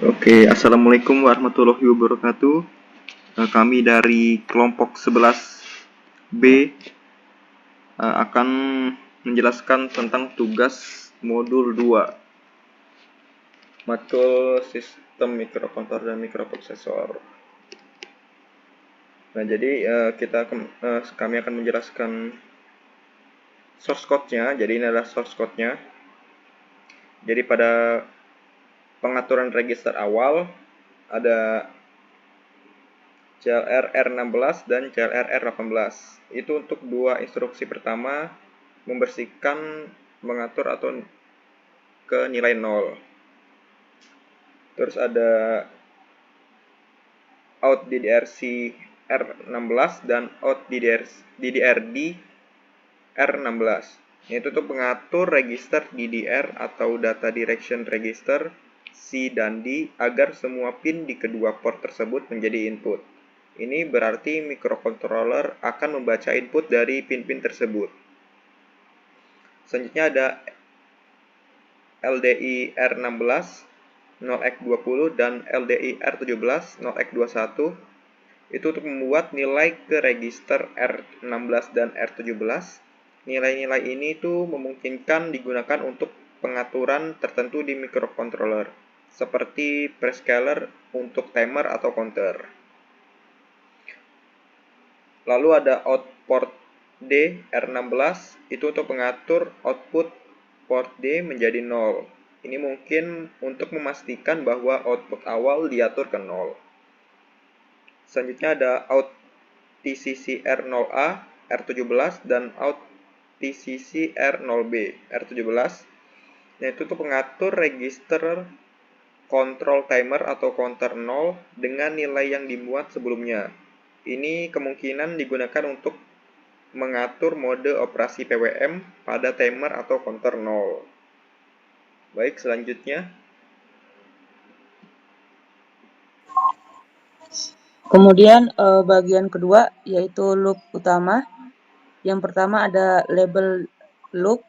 Oke, Assalamualaikum warahmatullahi wabarakatuh. Kami dari kelompok 11B akan menjelaskan tentang tugas modul 2, matkul sistem mikrokontroller dan mikroprosesor. Nah, jadi kami akan menjelaskan source code-nya. Jadi ini adalah source code-nya. Jadi pada pengaturan register awal ada CLR R16 dan CLR R18. Itu untuk dua instruksi pertama, membersihkan, mengatur atau ke nilai 0. Terus ada out DDRC R16 dan out DDRD R16. Itu untuk mengatur register DDR atau data direction register C dan D agar semua pin di kedua port tersebut menjadi input. Ini berarti mikrokontroller akan membaca input dari pin-pin tersebut. Selanjutnya ada LDI R16 0x20 dan LDI R17 0x21. Itu untuk membuat nilai ke register R16 dan R17. Nilai-nilai ini tuh memungkinkan digunakan untuk pengaturan tertentu di mikrokontroller, seperti prescaler untuk timer atau counter. Lalu ada out port D R16, itu untuk mengatur output port D menjadi 0. Ini mungkin untuk memastikan bahwa output awal diatur ke 0. Selanjutnya ada out TCC R0A R17 dan out TCC R0B R17. Nah, itu untuk mengatur register control timer atau counter 0 dengan nilai yang dimuat sebelumnya. Ini kemungkinan digunakan untuk mengatur mode operasi PWM pada timer atau counter 0. Baik, selanjutnya. Kemudian bagian kedua yaitu loop utama. Yang pertama ada label loop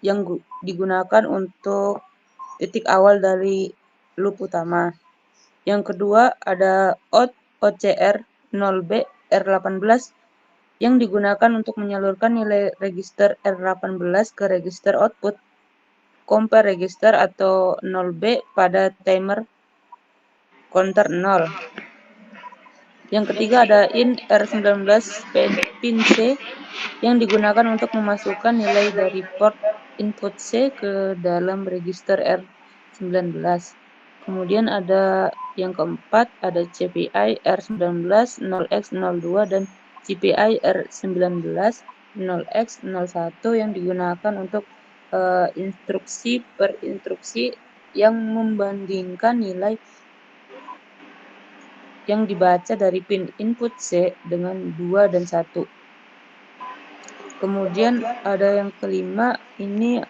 yang digunakan untuk titik awal dari loop utama. Yang kedua ada out OCR 0B R18 yang digunakan untuk menyalurkan nilai register R18 ke register output compare register atau 0B pada timer counter 0. Yang ketiga ada in R19 pin C yang digunakan untuk memasukkan nilai dari port input C ke dalam register R19. Kemudian ada yang keempat ada CPI R19 0x02 dan CPI R19 0x01 yang digunakan untuk instruksi per instruksi yang membandingkan nilai yang dibaca dari pin input C dengan 2 dan 1. Kemudian ada yang kelima, ini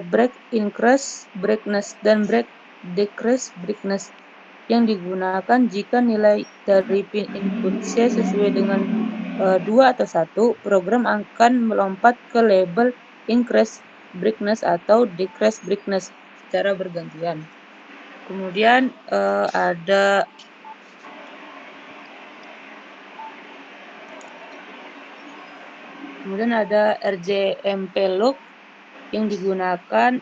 break increase brightness dan break decrease brightness yang digunakan jika nilai dari pin input C sesuai dengan 2 atau 1, program akan melompat ke label increase brightness atau decrease brightness secara bergantian. Kemudian ada RJMP loop yang digunakan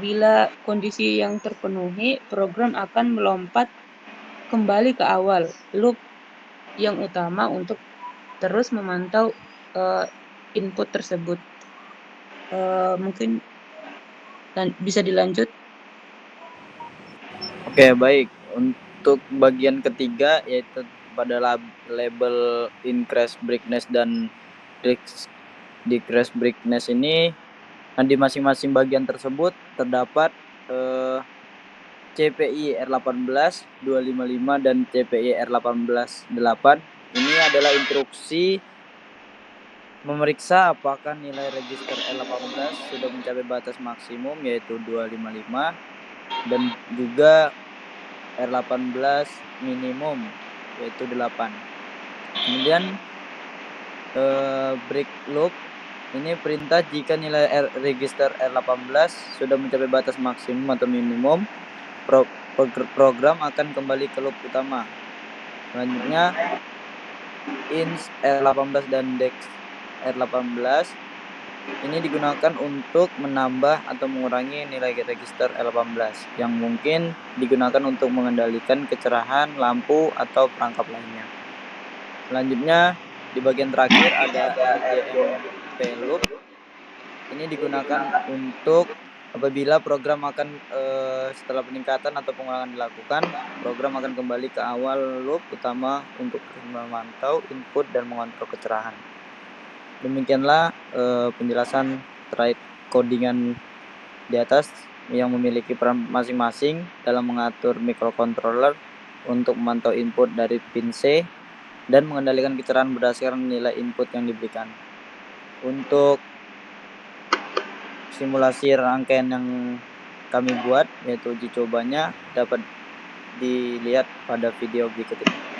bila kondisi yang terpenuhi, program akan melompat kembali ke awal loop yang utama untuk terus memantau input tersebut. Mungkin bisa dilanjut. Oke, baik. Untuk bagian ketiga yaitu pada label increase brightness dan decrease brightness ini, di masing-masing bagian tersebut terdapat CPI R18 255 dan CPI R18 8. Ini adalah instruksi memeriksa apakah nilai register R18 sudah mencapai batas maksimum yaitu 255 dan juga R18 minimum yaitu 8. Kemudian break loop ini perintah jika nilai register R18 sudah mencapai batas maksimum atau minimum, program akan kembali ke loop utama. Selanjutnya ins R18 dan dex R18 ini digunakan untuk menambah atau mengurangi nilai register R18 yang mungkin digunakan untuk mengendalikan kecerahan lampu atau perangkap lainnya. Selanjutnya di bagian terakhir ada RGMP loop. Ini digunakan untuk apabila program akan setelah peningkatan atau pengulangan dilakukan, program akan kembali ke awal loop utama untuk memantau input dan mengontrol kecerahan. Demikianlah penjelasan terkait codingan di atas yang memiliki peran masing-masing dalam mengatur microcontroller untuk memantau input dari pin C dan mengendalikan kecerahan berdasarkan nilai input yang diberikan. Untuk simulasi rangkaian yang kami buat, yaitu uji cobanya, dapat dilihat pada video berikut ini.